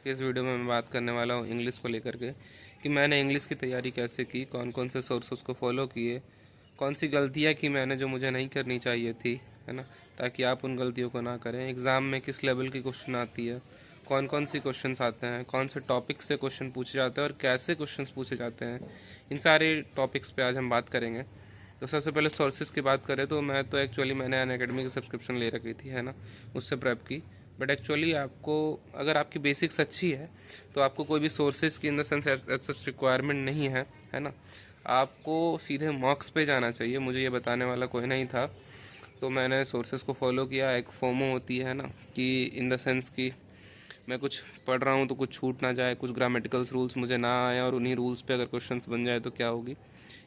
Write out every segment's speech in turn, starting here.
के इस वीडियो में मैं बात करने वाला हूँ इंग्लिश को लेकर के कि मैंने इंग्लिश की तैयारी कैसे की, कौन कौन से सोर्सेस को फॉलो किए, कौन सी गलतियाँ की मैंने जो मुझे नहीं करनी चाहिए थी, है ना, ताकि आप उन गलतियों को ना करें। एग्ज़ाम में किस लेवल की क्वेश्चन आती है, कौन कौन सी क्वेश्चंस आते हैं, कौन से टॉपिक से क्वेश्चन पूछे जाते हैं और कैसे क्वेश्चंस पूछे जाते हैं, इन सारे टॉपिक्स पे आज हम बात करेंगे। तो सबसे पहले सोर्सेज की बात करें तो मैंने अनअकैडमी की सब्सक्रिप्शन ले रखी थी, है ना, उससे प्रेप की। बट एक्चुअली आपको, अगर आपकी बेसिक्स अच्छी है तो आपको कोई भी सोर्सेज की in the sense such requirement नहीं है ना। आपको सीधे मॉक्स पे जाना चाहिए, मुझे ये बताने वाला कोई नहीं था। तो मैंने सोर्सेज को फॉलो किया। एक फोमो होती है ना, कि इन द सेंस कि मैं कुछ पढ़ रहा हूँ तो कुछ छूट ना जाए, कुछ ग्रामेटिकल्स रूल्स मुझे ना आए और उन्हीं रूल्स पे अगर क्वेश्चंस बन जाए तो क्या होगी,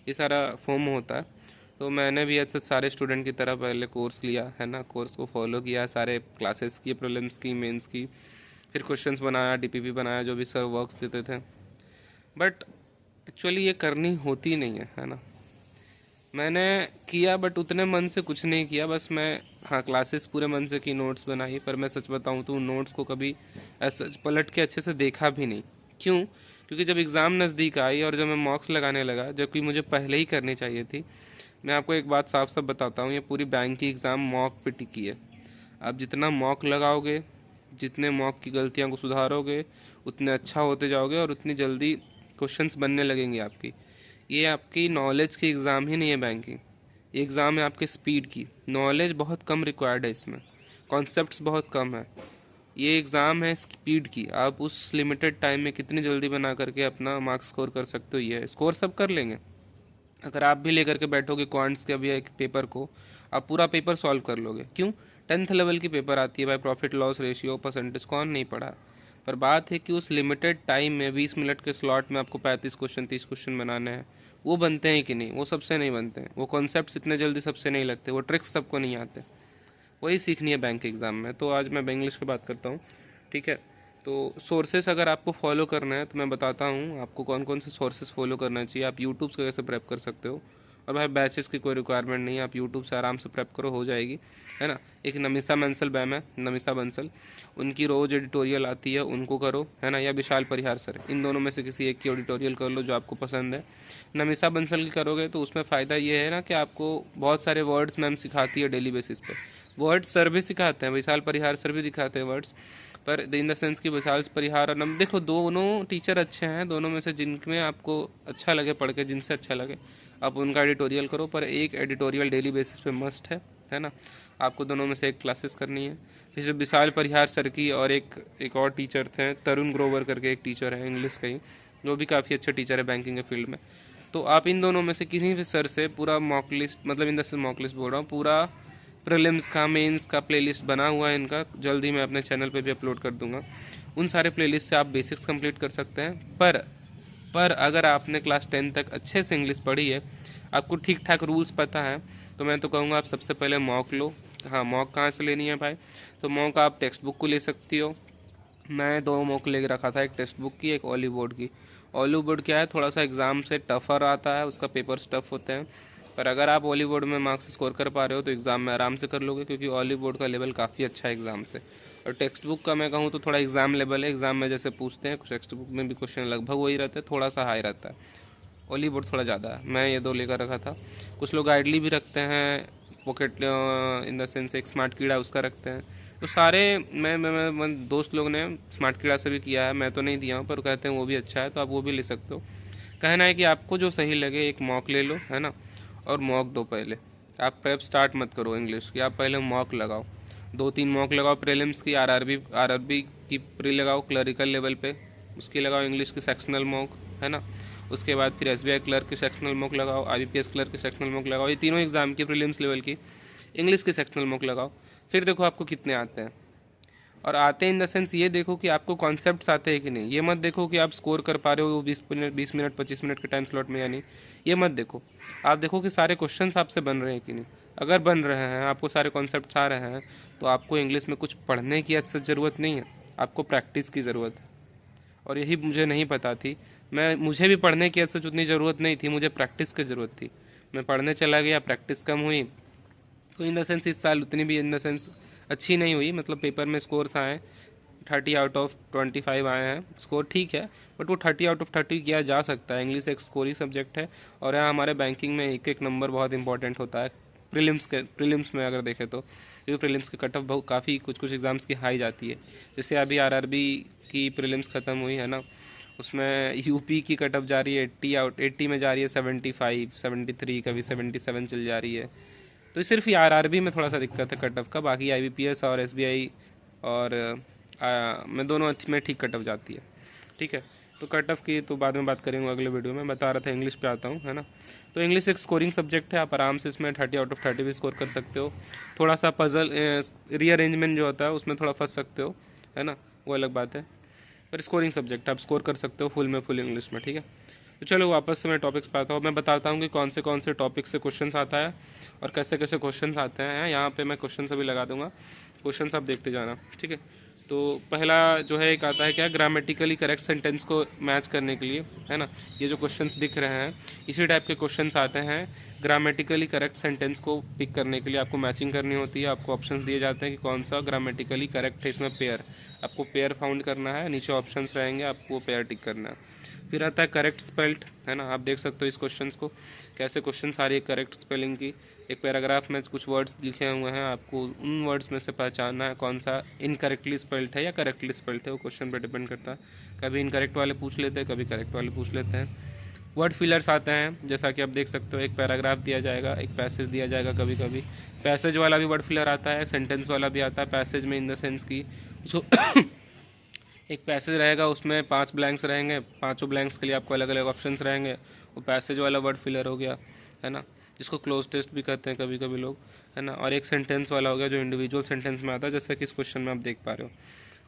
ये सारा फोमो होता है। तो मैंने भी ऐसे सारे स्टूडेंट की तरह पहले कोर्स लिया, है ना, कोर्स को फॉलो किया, सारे क्लासेस की, प्रीलिम्स की, मेंस की, फिर क्वेश्चंस बनाया, डीपीपी बनाया, जो भी सर वर्क्स देते थे। बट एक्चुअली ये करनी होती नहीं है ना। मैंने किया बट उतने मन से कुछ नहीं किया, बस मैं, हाँ, क्लासेस पूरे मन से की, नोट्स बनाई, पर मैं सच बताऊँ तो उन नोट्स को कभी ऐसा पलट के अच्छे से देखा भी नहीं। क्यों? क्योंकि जब एग्ज़ाम नज़दीक आई और जब मैं मॉक्स लगाने लगा, जबकि मुझे पहले ही करनी चाहिए थी। मैं आपको एक बात साफ साफ बताता हूँ, ये पूरी बैंक की एग्ज़ाम मॉक पे टिकी है। आप जितना मॉक लगाओगे, जितने मॉक की गलतियाँ को सुधारोगे, उतने अच्छा होते जाओगे और उतनी जल्दी क्वेश्चंस बनने लगेंगे आपकी। ये आपकी नॉलेज की एग्ज़ाम ही नहीं है बैंकिंग, ये एग्ज़ाम है आपके स्पीड की। नॉलेज बहुत कम रिक्वायर्ड है इसमें, कॉन्सेप्ट्स बहुत कम है। ये एग्ज़ाम है स्पीड की, आप उस लिमिटेड टाइम में कितनी जल्दी बना करके अपना मार्क्स स्कोर कर सकते हो। ये है, स्कोर सब कर लेंगे। अगर आप भी लेकर के बैठोगे क्वांट्स के अभी एक पेपर को, आप पूरा पेपर सॉल्व कर लोगे। क्यों? 10th लेवल की पेपर आती है भाई, प्रॉफिट लॉस रेशियो, परसेंटेज, कौन नहीं पढ़ा। पर बात है कि उस लिमिटेड टाइम में 20 मिनट के स्लॉट में आपको 35 क्वेश्चन, 30 क्वेश्चन बनाने हैं। वो बनते हैं कि नहीं? वो सबसे नहीं बनते हैं। वो कॉन्सेप्ट्स इतने जल्दी सबसे नहीं लगते, वो ट्रिक्स सबको नहीं आते। वही सीखनी है बैंक एग्ज़ाम में। तो आज मैं इंग्लिश की बात करता हूँ, ठीक है। तो सोर्सेस अगर आपको फॉलो करना है तो मैं बताता हूँ आपको कौन कौन से सोर्सेस फॉलो करना चाहिए। आप यूट्यूब से कैसे प्रेप कर सकते हो, और भाई बैचेस की कोई रिक्वायरमेंट नहीं है, आप यूट्यूब से आराम से प्रेप करो, हो जाएगी, है ना। एक नमिसा बंसल मैम है, नमिसा बंसल, उनकी रोज़ एडिटोरियल आती है, उनको करो, है ना, या विशाल परिहार सर, इन दोनों में से किसी एक की एडिटोरियल कर लो जो आपको पसंद है। नमिसा बंसल की करोगे तो उसमें फ़ायदा ये है ना कि आपको बहुत सारे वर्ड्स मैम सिखाती है डेली बेसिस पे। वर्ड्स सर भी सिखाते हैं, विशाल परिहार सर भी दिखाते हैं वर्ड्स, पर इन द सेंस कि विशाल परिहार और नम, देखो दोनों टीचर अच्छे हैं, दोनों में से जिनमें आपको अच्छा लगे पढ़ के, जिनसे अच्छा लगे आप उनका एडिटोरियल करो, पर एक एडिटोरियल डेली बेसिस पे मस्ट है ना। आपको दोनों में से एक क्लासेस करनी है। जैसे विशाल परिहार सर की, और एक और टीचर थे, तरुण ग्रोवर करके एक टीचर है इंग्लिश का ही, जो भी काफ़ी अच्छे टीचर है बैंकिंग के फील्ड में। तो आप इन दोनों में से किसी भी सर से पूरा मॉक लिस्ट, मतलब in the sense mock list बोल रहा हूँ, पूरा प्रीलिम्स का, मेंस का प्लेलिस्ट बना हुआ है इनका, जल्दी मैं अपने चैनल पे भी अपलोड कर दूंगा। उन सारे प्लेलिस्ट से आप बेसिक्स कंप्लीट कर सकते हैं। पर अगर आपने क्लास 10 तक अच्छे से इंग्लिश पढ़ी है, आपको ठीक ठाक रूल्स पता है, तो मैं तो कहूँगा आप सबसे पहले मॉक लो। हाँ, मॉक कहाँ से लेनी है भाई? तो मॉक आप टेक्स्ट बुक को ले सकती हो। मैं 2 मॉक ले रखा था, एक टेक्स्ट बुक की, एक ऑलिव बोर्ड की। ऑलिव बोर्ड क्या है, थोड़ा सा एग्ज़ाम से टफर आता है, उसका पेपर्स टफ होते हैं। पर अगर आप ऑलिव बोर्ड में मार्क्स स्कोर कर पा रहे हो तो एग्ज़ाम में आराम से कर लोगे, क्योंकि ऑलिव बोर्ड का लेवल काफ़ी अच्छा है एग्ज़ाम से। और टेक्स्ट बुक का मैं कहूँ तो थोड़ा एग्ज़ाम लेवल है, एग्ज़ाम में जैसे पूछते हैं टेक्स्ट बुक में भी क्वेश्चन लगभग वही रहते हैं, थोड़ा सा हाई रहता है, ऑलिव बोर्ड थोड़ा ज़्यादा है। मैं ये 2 लेकर रखा था। कुछ लोग गाइडली भी रखते हैं, पॉकेट इन द सेंस एक स्मार्ट कीड़ा उसका रखते हैं। तो सारे मैं दोस्त लोग ने स्मार्ट कीड़ा से भी किया है, मैं तो नहीं दिया हूँ, पर कहते हैं वो भी अच्छा है, तो आप वो भी ले सकते हो। कहना है कि आपको जो सही लगे, एक मॉक ले लो, है ना, और मॉक दो पहले। आप प्रेप स्टार्ट मत करो इंग्लिश की, आप पहले मॉक लगाओ, 2-3 मॉक लगाओ। प्रीलिम्स की, आरआरबी की प्री लगाओ क्लरिकल लेवल पे, उसकी लगाओ। इंग्लिश की सेक्शनल मॉक, है ना। उसके बाद फिर एसबीआई क्लर्क की सेक्शनल मॉक लगाओ, आईबीपीएस क्लर्क की सेक्शनल मॉक लगाओ। ये तीनों एग्जाम की प्रीलिम्स लेवल की इंग्लिश की सेक्शनल मॉक लगाओ। फिर देखो आपको कितने आते हैं। और आते हैं इन द सेंस ये देखो कि आपको कॉन्सेप्ट्स आते हैं कि नहीं। ये मत देखो कि आप स्कोर कर पा रहे हो 20 मिनट 25 मिनट के टाइम स्लॉट में या नहीं, ये मत देखो। आप देखो कि सारे क्वेश्चंस आपसे बन रहे हैं कि नहीं। अगर बन रहे हैं, आपको सारे कॉन्सेप्ट्स आ रहे हैं, तो आपको इंग्लिश में कुछ पढ़ने की अच्छी ज़रूरत नहीं है, आपको प्रैक्टिस की ज़रूरत है। और यही मुझे नहीं पता थी। मुझे भी पढ़ने की अच्छी उतनी ज़रूरत नहीं थी, मुझे प्रैक्टिस की ज़रूरत थी। मैं पढ़ने चला गया, प्रैक्टिस कम हुई, तो इन द सेंस इस साल उतनी भी इन द सेंस अच्छी नहीं हुई, मतलब पेपर में स्कोर्स आए 30/25 आए हैं, स्कोर ठीक है, बट वो 30/30 किया जा सकता है। इंग्लिश एक स्कोरिंग सब्जेक्ट है, और यहाँ हमारे बैंकिंग में एक एक नंबर बहुत इंपॉर्टेंट होता है। प्रीलिम्स में अगर देखें तो, क्योंकि प्रीलिम्स की कट ऑफ बहुत काफ़ी कुछ कुछ एग्ज़ाम्स की हाई जाती है। जैसे अभी आरआरबी की प्रीलिम्स ख़त्म हुई है ना, उसमें यूपी की कट ऑफ जा रही है 80 में जा रही है, 75, 73, कभी 77 चल जा रही है। तो सिर्फ ये आरआरबी में थोड़ा सा दिक्कत है कट ऑफ का, बाकी आईबीपीएस और एसबीआई और मैं दोनों में ठीक कट ऑफ जाती है। ठीक है, तो कट ऑफ की तो बाद में बात करेंगे अगले वीडियो में। बता रहा था इंग्लिश पे आता हूँ, है ना। तो इंग्लिश एक स्कोरिंग सब्जेक्ट है, आप आराम से इसमें 30/30 भी स्कोर कर सकते हो। थोड़ा सा पजल रीअरेंजमेंट जो होता है उसमें थोड़ा फंस सकते हो, है ना, वो अलग बात है, पर स्कोरिंग सब्जेक्ट आप स्कोर कर सकते हो फुल इंग्लिश में। ठीक है, तो चलो वापस से मैं टॉपिक्स पे आता हूँ। मैं बताता हूँ कि कौन से टॉपिक से क्वेश्चंस आता है और कैसे कैसे क्वेश्चंस आते हैं। यहाँ पे मैं क्वेश्चन अभी लगा दूंगा, क्वेश्चंस आप देखते जाना। ठीक है, तो पहला जो है एक आता है क्या, ग्रामेटिकली करेक्ट सेंटेंस को मैच करने के लिए, है ना। ये जो क्वेश्चंस दिख रहे हैं इसी टाइप के क्वेश्चंस आते हैं। ग्रामेटिकली करेक्ट सेंटेंस को पिक करने के लिए आपको मैचिंग करनी होती है। आपको ऑप्शंस दिए जाते हैं कि कौन सा ग्रामेटिकली करेक्ट है। इसमें पेयर, आपको पेयर फाउंड करना है, नीचे ऑप्शंस रहेंगे, आपको पेयर टिक करना है। फिर आता है करेक्ट स्पेल्ड, है ना। आप देख सकते हो इस क्वेश्चन को, कैसे क्वेश्चन आ रही है करेक्ट स्पेलिंग की। एक पैराग्राफ में कुछ वर्ड्स लिखे हुए हैं, आपको उन वर्ड्स में से पहचानना है कौन सा इनकरेक्टली स्पेल्ड है या करेक्टली स्पेल्ड है। वो क्वेश्चन पर डिपेंड करता है, कभी इनकरेक्ट वाले पूछ लेते हैं, कभी करेक्ट वाले पूछ लेते हैं। वर्ड फिलर्स आते हैं, जैसा कि आप देख सकते हो, एक पैराग्राफ दिया जाएगा, एक पैसेज दिया जाएगा। कभी कभी पैसेज वाला भी वर्ड फिलर आता है, सेंटेंस वाला भी आता है। पैसेज में इन द सेंस की उसको एक पैसेज रहेगा, उसमें 5 ब्लैंक्स रहेंगे, पांचों ब्लैंक्स के लिए आपको अलग अलग ऑप्शंस रहेंगे, वो पैसेज वाला वर्ड फिलर हो गया, है ना, जिसको क्लोज टेस्ट भी कहते हैं कभी कभी लोग, है ना। और एक सेंटेंस वाला हो गया जो इंडिविजुअल सेंटेंस में आता है, जैसे कि इस क्वेश्चन में आप देख पा रहे हो।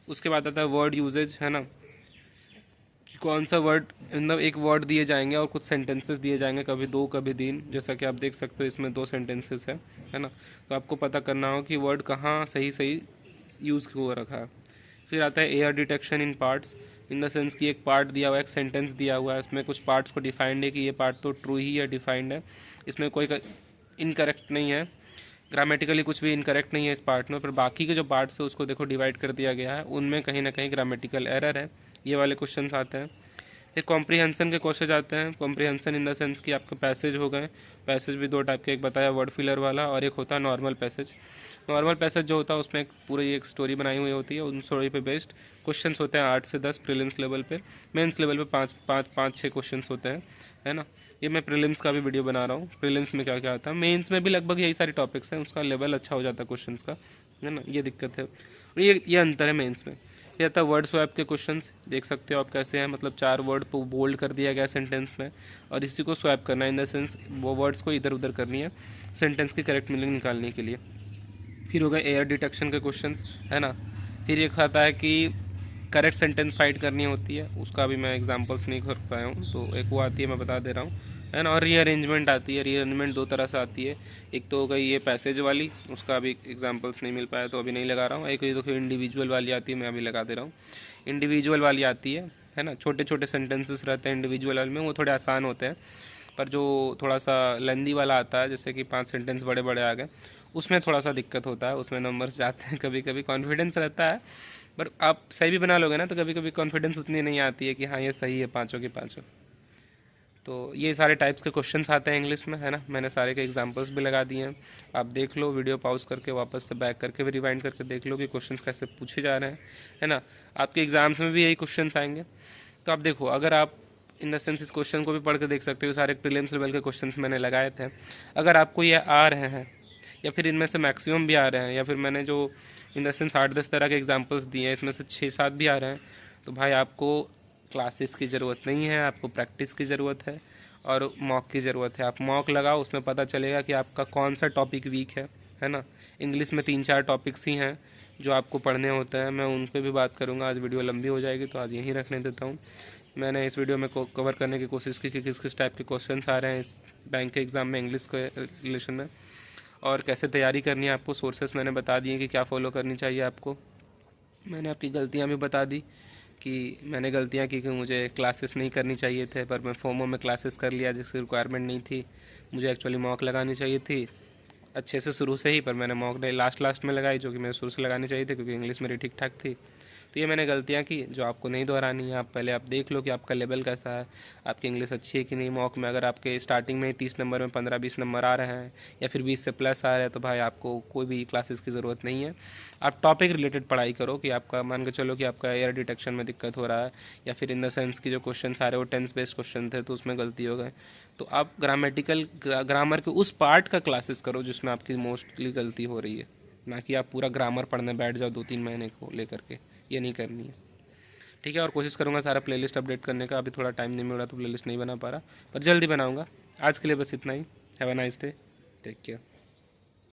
उसके बाद आता है वर्ड यूजेज, है ना, कि कौन सा वर्ड, मतलब एक वर्ड दिए जाएंगे और कुछ सेंटेंसेस दिए जाएंगे, कभी 2 कभी 3, जैसा कि आप देख सकते हो इसमें 2 सेंटेंसेस है ना। तो आपको पता करना हो कि वर्ड कहाँ सही सही यूज़ हो रखा है। फिर आता है air detection in parts, in the sense कि एक पार्ट दिया हुआ है, एक सेंटेंस दिया हुआ है, उसमें कुछ पार्ट्स को डिफाइंड है कि ये पार्ट तो ट्रू ही है, डिफाइंड है, इसमें कोई इनकरेक्ट नहीं है, ग्रामेटिकली कुछ भी इनकरेक्ट नहीं है इस पार्ट में। पर बाकी के जो पार्ट्स है उसको देखो डिवाइड कर दिया गया है, उनमें कहीं ना कहीं ग्रामेटिकल एरर है। ये वाले क्वेश्चंस आते हैं। फिर कॉम्प्रीहेंसन के क्वेश्चन आते हैं। कॉम्प्रीहेंसन इन द सेंस कि आपके पैसेज हो गए, पैसेज भी 2 टाइप के, एक बताया वर्ड फिलर वाला और एक होता है नॉर्मल पैसेज। नॉर्मल पैसेज जो होता है उसमें एक पूरी एक स्टोरी बनाई हुई होती है, उन स्टोरी पे बेस्ड क्वेश्चंस होते हैं 8 से 10 प्रीलिम्स लेवल पे। मेंस लेवल पे 5-6 क्वेश्चंस होते हैं, है ना। ये मैं प्रीलिम्स का भी वीडियो बना रहा हूँ, प्रीलिम्स में क्या क्या आता है। मेंस में भी लगभग यही सारे टॉपिक्स हैं, उसका लेवल अच्छा हो जाता है क्वेश्चंस का, है ना। ये दिक्कत है, और ये अंतर है मेंस में। ये आता है वर्ड स्वैप के क्वेश्चंस, देख सकते हो आप कैसे हैं, मतलब 4 वर्ड को बोल्ड कर दिया गया सेंटेंस में, और इसी को स्वैप करना है, इन द सेंस वो वर्ड्स को इधर उधर करनी है सेंटेंस की करेक्ट मीनिंग निकालने के लिए। फिर हो गए एयर डिटेक्शन के क्वेश्चंस, है ना। फिर एक आता है कि करेक्ट सेंटेंस फाइंड करनी होती है, उसका भी मैं एग्जांपल्स नहीं कर पाया हूँ, तो एक वो आती है, मैं बता दे रहा हूँ, है ना। और रीअरेंजमेंट आती है, रीअरेंजमेंट 2 तरह से आती है। एक तो हो गई ये पैसेज वाली, उसका अभी एग्जांपल्स नहीं मिल पाया तो अभी नहीं लगा रहा हूँ। एक तो इंडिविजुअल वाली आती है, मैं अभी लगा दे रहा हूँ। इंडिविजुअल वाली आती है ना, छोटे छोटे सेंटेंसेस रहते हैं इंडिविजुअल वाले में, वो थोड़े आसान होते हैं। पर जो थोड़ा सा लेंदी वाला आता है, जैसे कि 5 सेंटेंस बड़े बड़े आ गए, उसमें थोड़ा सा दिक्कत होता है, उसमें नंबर्स जाते हैं कभी कभी। कॉन्फिडेंस रहता है, पर आप सही भी बना लोगे ना तो कभी कभी कॉन्फिडेंस उतनी नहीं आती है कि हाँ ये सही है पाँचों की पाँचों। तो ये सारे टाइप्स के क्वेश्चंस आते हैं इंग्लिश में, है ना। मैंने सारे के एग्जांपल्स भी लगा दिए हैं, आप देख लो, वीडियो पॉज करके वापस से बैक करके भी रिवाइंड करके देख लो कि क्वेश्चंस कैसे पूछे जा रहे हैं, है ना। आपके एग्जाम्स में भी यही क्वेश्चंस आएंगे। तो आप देखो, अगर आप इन द सेंस इस क्वेश्चन को भी पढ़ के देख सकते हो, सारे प्रीलिम्स लेवल के क्वेश्चंस मैंने लगाए थे। अगर आपको ये आ रहे हैं, या फिर इनमें से मैक्सिमम भी आ रहे हैं, या फिर मैंने जो इन द सेंस 8-10 तरह के एग्जाम्पल्स दिए हैं, इसमें से 6-7 भी आ रहे हैं, तो भाई आपको क्लासेस की ज़रूरत नहीं है, आपको प्रैक्टिस की ज़रूरत है और मॉक की ज़रूरत है। आप मॉक लगाओ, उसमें पता चलेगा कि आपका कौन सा टॉपिक वीक है ना। इंग्लिश में 3-4 टॉपिक्स ही हैं जो आपको पढ़ने होते हैं, मैं उन पर भी बात करूँगा। आज वीडियो लंबी हो जाएगी तो आज यहीं रखने देता हूँ। मैंने इस वीडियो में कवर करने की कोशिश की कि किस किस टाइप के क्वेश्चंस आ रहे हैं इस बैंक के एग्ज़ाम में इंग्लिश के रिलेशन में, और कैसे तैयारी करनी है आपको। सोर्सेस मैंने बता दिए कि क्या फॉलो करनी चाहिए आपको। मैंने आपकी गलतियाँ भी बता दी कि मैंने गलतियाँ की कि मुझे क्लासेस नहीं करनी चाहिए थे, पर मैं फोमो में क्लासेस कर लिया जिसकी रिक्वायरमेंट नहीं थी। मुझे एक्चुअली मॉक लगानी चाहिए थी अच्छे से शुरू से ही, पर मैंने मॉक लास्ट में लगाई, जो कि मेरे शुरू से लगानी चाहिए थी क्योंकि इंग्लिश मेरी ठीक ठाक थी। तो ये मैंने गलतियाँ की जो आपको नहीं दोहरानी है। आप पहले आप देख लो कि आपका लेवल कैसा है, आपकी इंग्लिश अच्छी है कि नहीं। मॉक में अगर आपके स्टार्टिंग में 30 नंबर में 15-20 नंबर आ रहे हैं या फिर 20 से प्लस आ रहे हैं, तो भाई आपको कोई भी क्लासेस की ज़रूरत नहीं है। आप टॉपिक रिलेटेड पढ़ाई करो कि आपका मान के चलो कि आपका एयर डिटेक्शन में दिक्कत हो रहा है, या फिर इन द सेंस की जो क्वेश्चन आ रहे हैं वो टेंस बेस्ड क्वेश्चन थे तो उसमें गलती हो गए, तो आप ग्रामर के उस पार्ट का क्लासेस करो जिसमें आपकी मोस्टली गलती हो रही है, ना कि आप पूरा ग्रामर पढ़ने बैठ जाओ 2-3 महीने को लेकर के। ये नहीं करनी है, ठीक है। और कोशिश करूँगा सारा प्लेलिस्ट अपडेट करने का, अभी थोड़ा टाइम नहीं मिल रहा तो प्लेलिस्ट नहीं बना पा रहा, पर जल्दी बनाऊँगा। आज के लिए बस इतना ही। Have a nice day, take care.